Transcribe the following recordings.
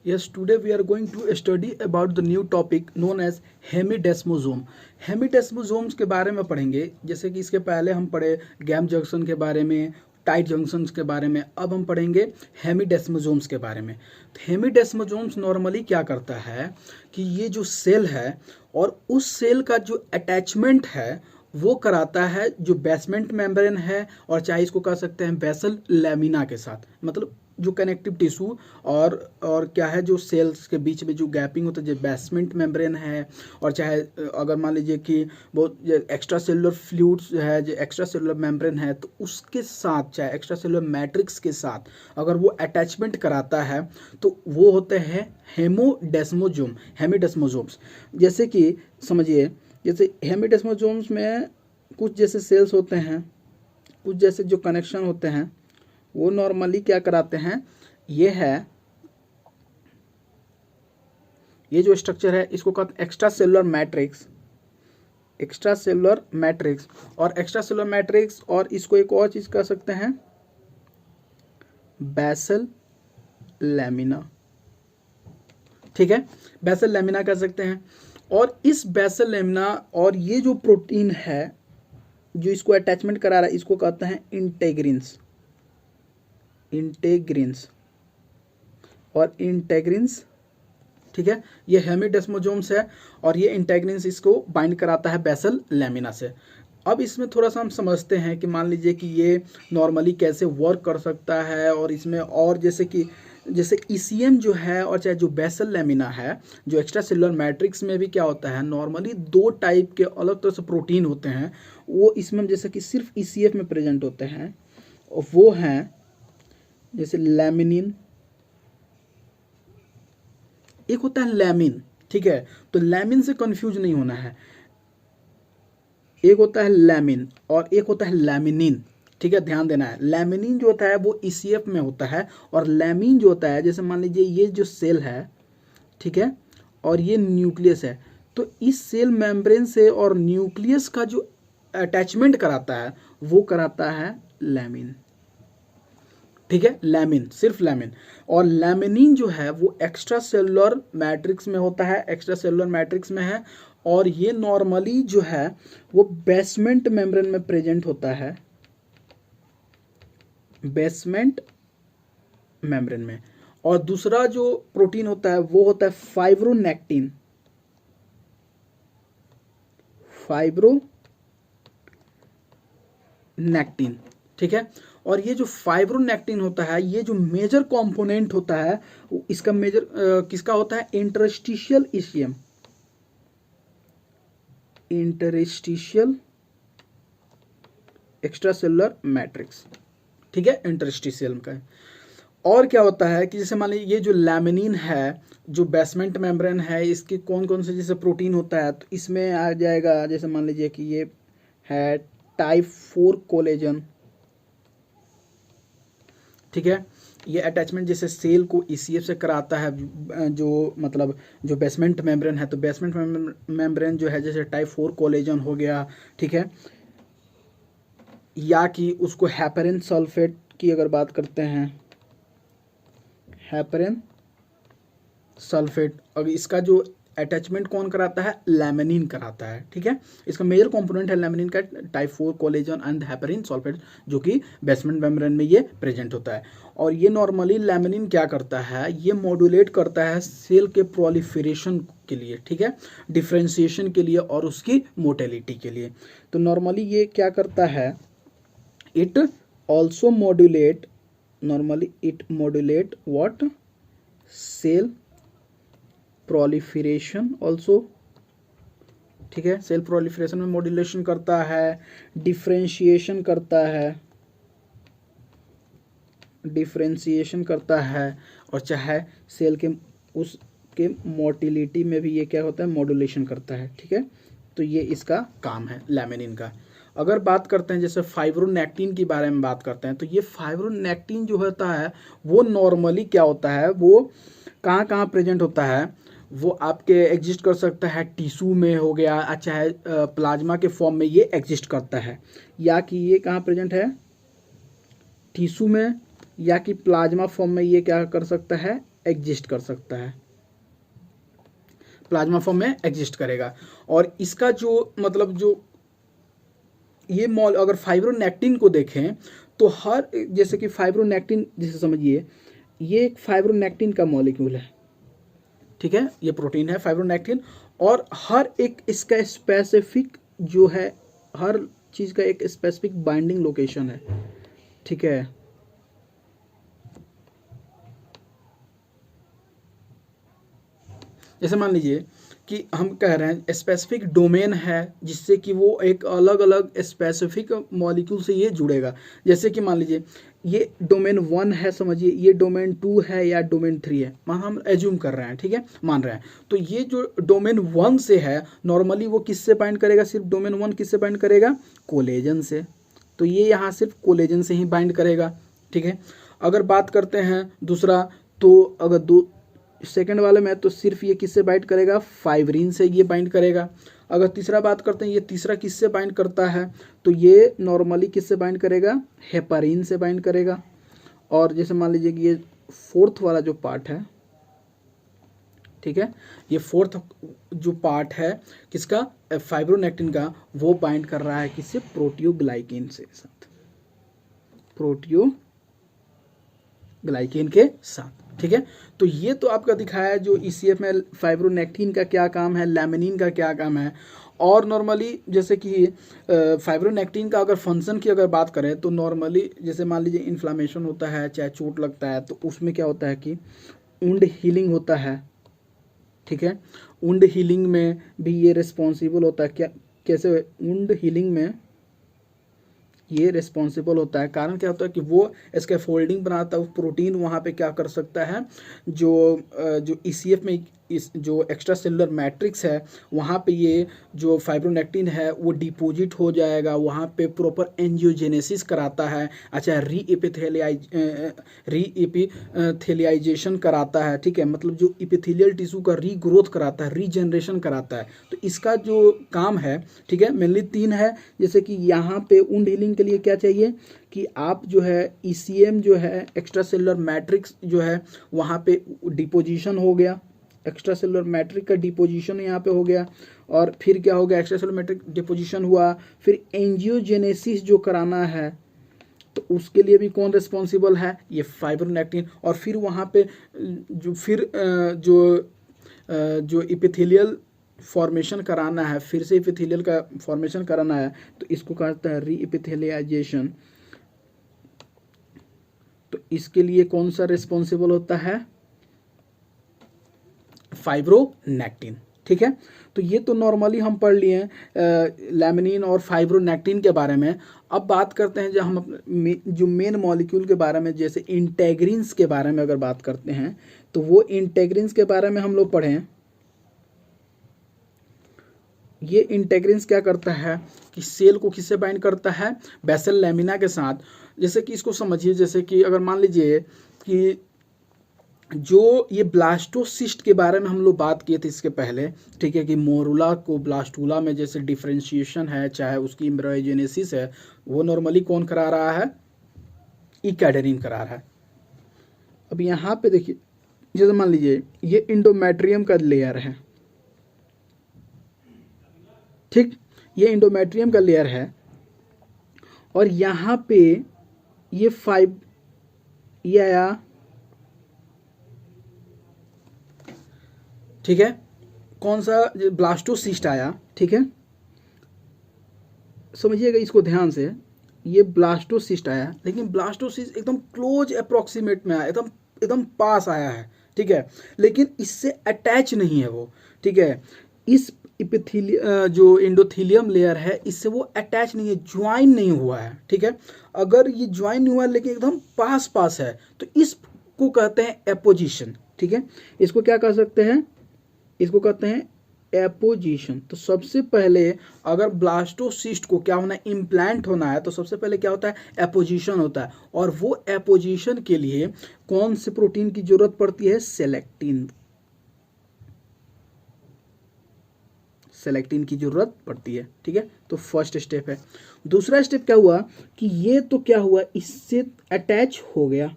Yes, today we are going to study about the new topic known as हेमिडेस्मोसोम। हेमिडेस्मोसोम्स के बारे में पढ़ेंगे, जैसे कि इसके पहले हम पढ़े गैम जंक्शन के बारे में, टाइट जंक्शंस के बारे में। अब हम पढ़ेंगे हेमिडेस्मोसोम्स के बारे में। तो हेमिडेस्मोसोम्स नॉर्मली क्या करता है कि ये जो सेल है और उस सेल का जो अटैचमेंट है वो कराता है जो बेसमेंट मेम्ब्रेन है, और चाहे इसको कह सकते हैं बेसल लैमिना के साथ, मतलब जो कनेक्टिव टिश्यू और क्या है जो सेल्स के बीच में जो गैपिंग होता है, जो बेसमेंट मेम्ब्रेन है, और चाहे अगर मान लीजिए कि बहुत एक्स्ट्रा सेलुलर फ्लूइड्स है, जो एक्स्ट्रा सेलुलर मेम्ब्रेन है, तो उसके साथ चाहे एक्स्ट्रा सेलुलर मैट्रिक्स के साथ अगर वो अटैचमेंट कराता है तो वो होते हैं हेमिडेस्मोसोम्स। जैसे कि समझिए, जैसे हेमिडेस्मोसोम्स में कुछ जैसे सेल्स होते हैं, कुछ जैसे जो कनेक्शन होते हैं वो नॉर्मली क्या कराते हैं, ये है, ये जो स्ट्रक्चर है इसको कहते हैं extra cellular matrix. Extra cellular matrix और एक्स्ट्रा सेलुलर मैट्रिक्स, और इसको एक और चीज कह सकते हैं बेसल लैमिना। ठीक है, बेसल लैमिना कह सकते हैं। और इस बेसल लैमिना और ये जो प्रोटीन है जो इसको अटैचमेंट करा रहा है इसको कहते हैं इंटेग्रिन्स। इंटेग्रिन्स और इंटेग्रिन्स, ठीक है, ये हेमिडेस्मोसोम्स है और ये इंटेग्रिन्स इसको बाइंड कराता है बेसल लैमिना से। अब इसमें थोड़ा सा हम समझते हैं कि मान लीजिए कि ये नॉर्मली कैसे वर्क कर सकता है, और इसमें और जैसे कि जैसे ईसीएम जो है और चाहे जो बेसल लैमिना है, जो एक्स्ट्रा सेलुलर मैट्रिक्स में भी क्या होता है, नॉर्मली दो टाइप के अलग तरह से प्रोटीन होते हैं, वो इसमें जैसे कि सिर्फ ईसीएफ में प्रेजेंट होते हैं, और वो हैं जैसे लैमिनिन, एक होता है लैमिन। ठीक है, तो लैमिन से कंफ्यूज नहीं होना है, एक होता है लैमिन और एक होता है लैमिनिन। ठीक है, ध्यान देना है। लैमिनिन जो होता है वो ईसीएफ में होता है, और लैमिन जो होता है, जैसे मान लीजिए ये जो सेल है, ठीक है, और ये न्यूक्लियस है, तो इस सेल मेम्ब्रेन से और न्यूक्लियस का जो अटैचमेंट कराता है वो कराता है लैमिन। ठीक है, लैमिन, सिर्फ लैमिन। और लैमिनिन जो है वो एक्स्ट्रा सेलुलर मैट्रिक्स में होता है, एक्स्ट्रा सेलुलर मैट्रिक्स में है, और ये नॉर्मली जो है वो बेसमेंट मेम्ब्रेन में प्रेजेंट होता है, बेसमेंट मेम्ब्रेन में। और दूसरा जो प्रोटीन होता है वो होता है फाइब्रोनेक्टिन। फाइब्रोनेक्टिन, ठीक है। और ये जो फाइब्रोनेक्टिन होता है, ये जो मेजर कंपोनेंट होता है, इसका मेजर किसका होता है, interstitial ECM, interstitial extra cellular matrix. ठीक है, इंटरस्टिशियल का। और क्या होता है कि जैसे मान लीजिए ये जो लैमिनिन है, जो बेसमेंट मेम्ब्रेन है, इसके कौन कौन से जैसे प्रोटीन होता है, तो इसमें आ जाएगा, जैसे मान लीजिए कि ये है टाइप 4 कोलेजन। ठीक है, ये अटैचमेंट जैसे सेल को ईसीएफ से कराता है, जो मतलब जो बेसमेंट मेम्ब्रेन है, तो बेसमेंट मेम्ब्रेन जो है जैसे टाइप 4 कोलेजन हो गया। ठीक है, या कि उसको हेपेरिन सल्फेट की अगर बात करते हैं, हेपेरिन सल्फेट, और इसका जो अटैचमेंट कौन कराता है, लैमिनिन कराता है। ठीक है, इसका मेजर कंपोनेंट है लैमिनिन का, type 4 collagen and heparin sulphate, जो कि बेसमेंट मेम्ब्रेन में ये प्रेजेंट होता है। और ये नॉर्मली लैमिनिन क्या करता है, ये मॉड्यूलेट करता है सेल के प्रोलिफरेशन के लिए, ठीक है, डिफ्रेंशिएशन के लिए और उसकी मोटेलिटी के लिए। तो नॉर्मली ये क्या करता है, it also modulate, normally it modulate what, cell proliferation also. ठीक है, सेल प्रोलिफरेशन में मॉड्यूलेशन करता है, डिफ्रेंशिएशन करता है, डिफ्रेंशिएशन करता है, और चाहे सेल के उसके मोटिलिटी में भी ये क्या होता है, मॉड्यूलेशन करता है। ठीक है, तो ये इसका काम है लैमिनिन का। अगर बात करते हैं जैसे फाइब्रोनेक्टिन के बारे में बात करते हैं, तो ये फाइब्रोनेक्टिन जो होता है वो नॉर्मली क्या होता है, वो कहाँ कहाँ प्रेजेंट होता है, वो आपके एग्जिस्ट कर सकता है टिश्यू में हो गया, चाहे प्लाज्मा के फॉर्म में ये एग्जिस्ट करता है, या कि ये कहाँ प्रेजेंट है, टिश्यू में, या कि प्लाज्मा फॉर्म में ये क्या कर सकता है, एग्जिस्ट कर सकता है, प्लाज्मा फॉर्म में एग्जिस्ट करेगा। और इसका जो मतलब जो ये अगर फाइब्रोनेक्टिन को देखें तो हर, जैसे कि फाइब्रोनेक्टिन, जैसे समझिए ये एक फाइब्रोनेक्टिन का मॉलिक्यूल है, ठीक है, ये प्रोटीन है फाइब्रोनेक्टिन, और हर एक इसका स्पेसिफिक जो है, हर चीज़ का एक स्पेसिफिक बाइंडिंग लोकेशन है, ठीक है। जैसे मान लीजिए कि हम कह रहे हैं स्पेसिफिक डोमेन है, जिससे कि वो एक अलग अलग स्पेसिफिक मॉलिक्यूल से ये जुड़ेगा। जैसे कि मान लीजिए ये डोमेन 1 है, समझिए ये डोमेन 2 है या डोमेन 3 है, हम एज्यूम कर रहे हैं, ठीक है, मान रहे हैं। तो ये जो डोमेन 1 से है, नॉर्मली वो किससे बाइंड करेगा, सिर्फ डोमेन 1 किससे बाइंड करेगा, कोलेजन से। तो ये यहाँ सिर्फ कोलेजन से ही बाइंड करेगा, ठीक है। अगर बात करते हैं दूसरा, तो अगर सेकेंड वाले में, तो सिर्फ ये किससे बाइंड करेगा, फाइब्रिन से ये बाइंड करेगा। अगर तीसरा बात करते हैं, ये तीसरा किससे बाइंड करता है, तो ये नॉर्मली किससे बाइंड करेगा, हेपारिन से बाइंड करेगा। और जैसे मान लीजिए कि ये फोर्थ वाला जो पार्ट है, ठीक है, ये फोर्थ जो पार्ट है किसका, फाइब्रोनेक्टिन का, वो बाइंड कर रहा है किससे, प्रोटियोग्लाइकेन से साथ, प्रोटियोग्लाइकेन के साथ, ठीक है। तो ये तो आपका दिखाया है जो ईसीएफ में फाइब्रोनेक्टिन का क्या काम है, लैमिनिन का क्या काम है। और नॉर्मली जैसे कि फाइब्रोनेक्टिन का अगर फंक्शन की अगर बात करें, तो नॉर्मली जैसे मान लीजिए इन्फ्लामेशन होता है, चाहे चोट लगता है, तो उसमें क्या होता है कि वुंड हीलिंग होता है, ठीक है। वुंड हीलिंग में भी ये रिस्पॉन्सिबल होता है। क्या, कैसे, वुंड हीलिंग में ये रिस्पॉन्सिबल होता है। कारण क्या होता है कि वो इसका फोल्डिंग बनाता है, उस प्रोटीन वहाँ पे क्या कर सकता है, जो ईसीएफ में इस जो एक्स्ट्रा सेलुलर मैट्रिक्स है, वहाँ पे ये जो फाइब्रोनेक्टिन है वो डिपोजिट हो जाएगा, वहाँ पे प्रॉपर एंजियोजेनेसिस कराता है, अच्छा रीएपिथेलियाइजेशन कराता है, ठीक है, मतलब जो इपिथेलियल टिश्यू का रीग्रोथ कराता है, रीजनरेशन कराता है। तो इसका जो काम है, ठीक है, मेनली 3 है। जैसे कि यहाँ पे वुंड हीलिंग के लिए क्या चाहिए कि आप जो है ईसीएम जो है एक्स्ट्रा सेलुलर मैट्रिक्स जो है वहाँ पे डिपोजिशन हो गया, एक्स्ट्रा सेलुलर मैट्रिक का डिपोजिशन यहाँ पे हो गया। और फिर क्या हो गया, एक्स्ट्रा सेलुलर मैट्रिक डिपोजिशन हुआ, फिर एंजियोजेनेसिस जो कराना है, तो उसके लिए भी कौन रिस्पॉन्सिबल है, ये फाइब्रोनेक्टिन। और फिर वहाँ पे जो इपिथेलियल फॉर्मेशन कराना है, फिर से इपिथेलियल का फॉर्मेशन कराना है, तो इसको कहता है रीइपिथेलियाइजेशन। तो इसके लिए कौन सा रिस्पॉन्सिबल होता है, फाइब्रोनेक्टिन, ठीक है। तो ये तो नॉर्मली हम पढ़ लिए हैं लैमिनिन और फाइब्रोनेक्टिन के बारे में। अब बात करते हैं जो हम जो मेन मॉलिक्यूल के बारे में, जैसे इंटेग्रिन्स के बारे में अगर बात करते हैं, तो वो इंटेग्रिन्स के बारे में हम लोग पढ़ें। ये इंटेग्रिन्स क्या करता है कि सेल को किससे बाइंड करता है, बेसल लैमिना के साथ। जैसे कि इसको समझिए, जैसे कि अगर मान लीजिए कि जो ये ब्लास्टोसिस्ट के बारे में हम लोग बात किए थे इसके पहले, ठीक है, कि मोरुला को ब्लास्टुला में जैसे डिफ्रेंशिएशन है, चाहे उसकी एम्ब्रायोजेनेसिस है, वो नॉर्मली कौन करा रहा है, इकैडरीन करा रहा है। अब यहाँ पे देखिए, जैसे मान लीजिए ये इंडोमेट्रियम का लेयर है, ठीक, ये इंडोमेट्रियम का लेयर है, और यहाँ पे ये ये आया, ठीक है, कौन सा, ब्लास्टोसिस्ट आया, ठीक है, समझिएगा इसको ध्यान से, ये ब्लास्टोसिस्ट आया, लेकिन ब्लास्टोसिस्ट एकदम क्लोज अप्रोक्सीमेट में आया, एकदम एकदम पास आया है, ठीक है, लेकिन इससे अटैच नहीं है वो, ठीक है। इस जो एंडोथेलियम लेयर है, इससे वो अटैच नहीं है, ज्वाइन नहीं हुआ है, ठीक है। अगर ये ज्वाइन नहीं हुआ है लेकिन एकदम पास पास है, तो इसको कहते हैं एपोजिशन, ठीक है। इसको क्या कह सकते हैं, इसको कहते हैं एपोजिशन। तो सबसे पहले अगर ब्लास्टोसिस्ट को क्या होना है, इम्प्लांट होना है, तो सबसे पहले क्या होता है, एपोजिशन होता है। और वो एपोजिशन के लिए कौन से प्रोटीन की जरूरत पड़ती है, सेलेक्टिन, सेलेक्टिन की जरूरत पड़ती है, ठीक है। तो फर्स्ट स्टेप है। दूसरा स्टेप क्या हुआ कि ये तो क्या हुआ, इससे अटैच हो गया,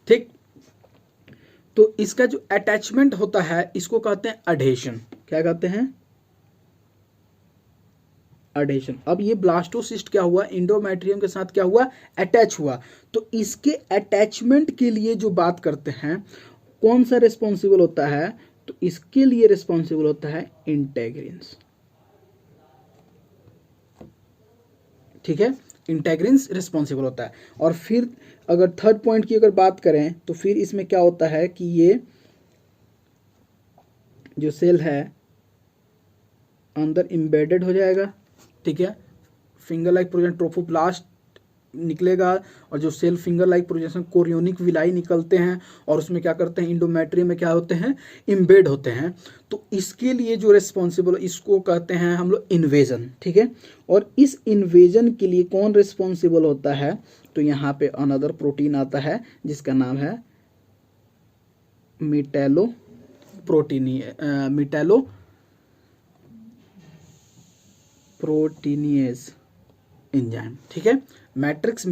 ठीक। तो इसका जो अटैचमेंट होता है इसको कहते हैं अडेशन। क्या कहते हैं? अडेशन। अब ये ब्लास्टोसिस्ट क्या हुआ, इंडोमेट्रियम के साथ क्या हुआ, अटैच हुआ। तो इसके अटैचमेंट के लिए जो बात करते हैं, कौन सा रिस्पॉन्सिबल होता है, तो इसके लिए रिस्पॉन्सिबल होता है इंटेग्रिन्स। ठीक है, इंटेग्रिन्स रिस्पॉन्सिबल होता है। और फिर अगर थर्ड पॉइंट की अगर बात करें तो फिर इसमें क्या होता है कि ये जो सेल है अंदर एम्बेडेड हो जाएगा। ठीक है, फिंगर लाइक प्रोजेक्शन ट्रोफोब्लास्ट निकलेगा और जो cell finger like projection chorionic villi निकलते हैं और उसमें क्या करते हैं, इंडोमेट्रियम में क्या होते हैं, इम्बेड होते हैं। तो इसके लिए जो रिस्पॉन्सिबल, इसको कहते हैं हम लोग इन्वेजन। ठीक है, और इस इन्वेजन के लिए कौन रिस्पॉन्सिबल होता है, तो यहाँ पे अनदर प्रोटीन आता है जिसका नाम है मिटेलो प्रोटीनियस एंजाइम। ठीक है, मैट्रिक्स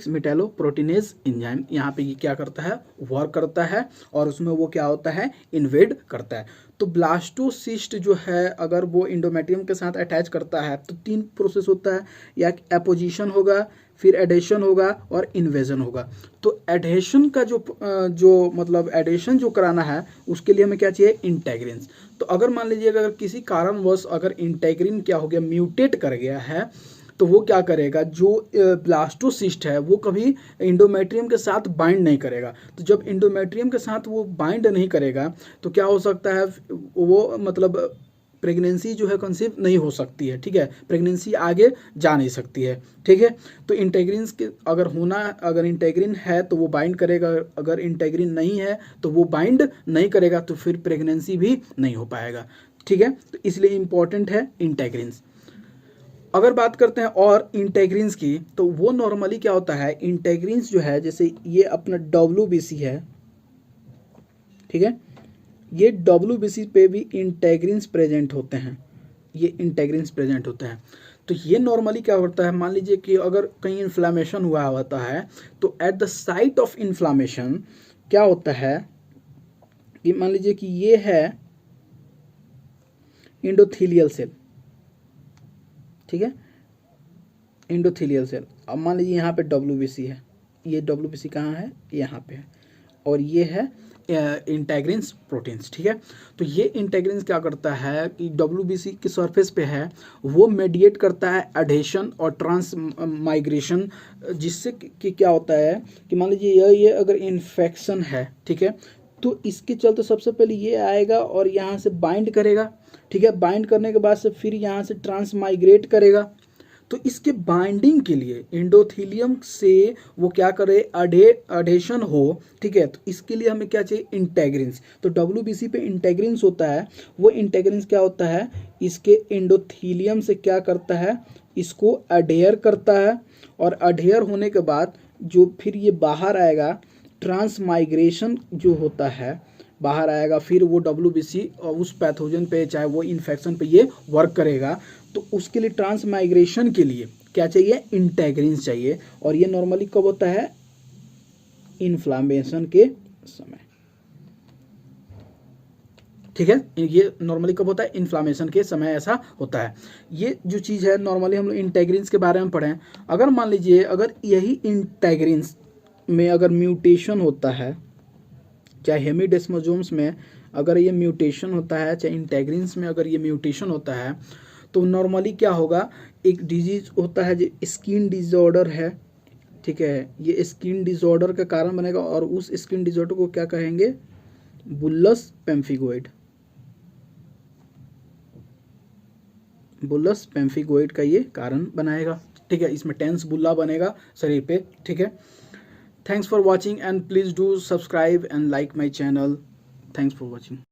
मेटेलो प्रोटीनेज एंजाइम यहाँ पे ये क्या करता है, वर्क करता है और उसमें वो क्या होता है, इन्वेड करता है। तो ब्लास्टोसिस्ट जो है अगर वो इंडोमेट्रियम के साथ अटैच करता है तो 3 प्रोसेस होता है, या एपोजिशन होगा, फिर एडेशन होगा और इन्वेजन होगा। तो एडेशन का जो मतलब एडेशन जो कराना है उसके लिए हमें क्या चाहिए, इंटेग्रिन्स। तो अगर मान लीजिए अगर किसी कारणवश अगर इंटेग्रिन क्या हो गया, म्यूटेट कर गया है, तो वो क्या करेगा, जो ब्लास्टोसिस्ट है वो कभी इंडोमेट्रियम के साथ बाइंड नहीं करेगा। तो जब इंडोमेट्रियम के साथ वो बाइंड नहीं करेगा तो क्या हो सकता है, वो मतलब प्रेगनेंसी जो है कंसीव नहीं हो सकती है। ठीक है, प्रेगनेंसी आगे जा नहीं सकती है। ठीक है, तो इंटेग्रिन्स के अगर इंटेग्रिन है तो वो बाइंड करेगा, अगर इंटेग्रिन नहीं है तो वो बाइंड नहीं करेगा, तो फिर प्रेगनेंसी भी नहीं हो पाएगा। ठीक है, तो इसलिए इंपॉर्टेंट है इंटेग्रिन्स। अगर बात करते हैं और इंटेग्रिन्स की, तो वो नॉर्मली क्या होता है, इंटेग्रिन्स जो है जैसे ये अपना WBC है। ठीक है, ये WBC पे भी इंटेग्रिन्स प्रेजेंट होते हैं, तो ये नॉर्मली क्या होता है, मान लीजिए कि अगर कहीं इन्फ्लामेशन हुआ होता है तो at the site of inflammation क्या होता है कि मान लीजिए कि ये है एंडोथेलियल सेल। ठीक है, एंडोथेलियल सेल। अब मान लीजिए यहाँ पे WBC है, ये WBC कहाँ है, यहाँ पे है, और ये है इंटेग्रिन्स प्रोटीन्स। ठीक है, तो ये इंटेग्रिन्स क्या करता है कि WBC की सरफेस पे है, वो मेडिएट करता है एडेशन और ट्रांस माइग्रेशन, जिससे कि क्या होता है कि मान लीजिए ये अगर इन्फेक्शन है, ठीक है, तो इसके चलते सबसे पहले ये आएगा और यहाँ से बाइंड करेगा। ठीक है, बाइंड करने के बाद से फिर यहाँ से ट्रांस माइग्रेट करेगा। तो इसके बाइंडिंग के लिए एंडोथेलियम से वो क्या करे, अडेशन हो। ठीक है, तो इसके लिए हमें क्या चाहिए, इंटेग्रिन्स। तो WBC पे इंटेग्रिन्स होता है, वो इंटेग्रिन्स क्या होता है, इसके एंडोथेलियम से क्या करता है, इसको अडेयर करता है, और अडेयर होने के बाद जो फिर ये बाहर आएगा, ट्रांसमाइग्रेशन जो होता है बाहर आएगा, फिर वो WBC और उस पैथोजन पे चाहे वो इन्फेक्शन पे ये वर्क करेगा। तो उसके लिए ट्रांसमाइग्रेशन के लिए क्या चाहिए, इंटेग्रिन्स चाहिए। और ये नॉर्मली कब होता है, इन्फ्लामेशन के समय। ठीक है, ये नॉर्मली कब होता है, इन्फ्लामेशन के समय ऐसा होता है। ये जो चीज़ है नॉर्मली हम लोग इंटेग्रिन्स के बारे में पढ़ें। अगर मान लीजिए अगर यही इंटेग्रिन्स में अगर म्यूटेशन होता है, चाहे हेमिडेस्मोसोम्स में अगर ये म्यूटेशन होता है, चाहे इंटेग्रिन्स में अगर ये म्यूटेशन होता है, तो नॉर्मली क्या होगा, एक डिजीज होता है जो स्किन डिसऑर्डर है। ठीक है, ये स्किन डिसऑर्डर का कारण बनेगा, और उस स्किन डिसऑर्डर को क्या कहेंगे, बुल्लस पेम्फिगोइड का ये कारण बनाएगा। ठीक है, इसमें टेंस बुल्ला बनेगा शरीर पे। ठीक है, thanks for watching and please do subscribe and like my channel. Thanks for watching.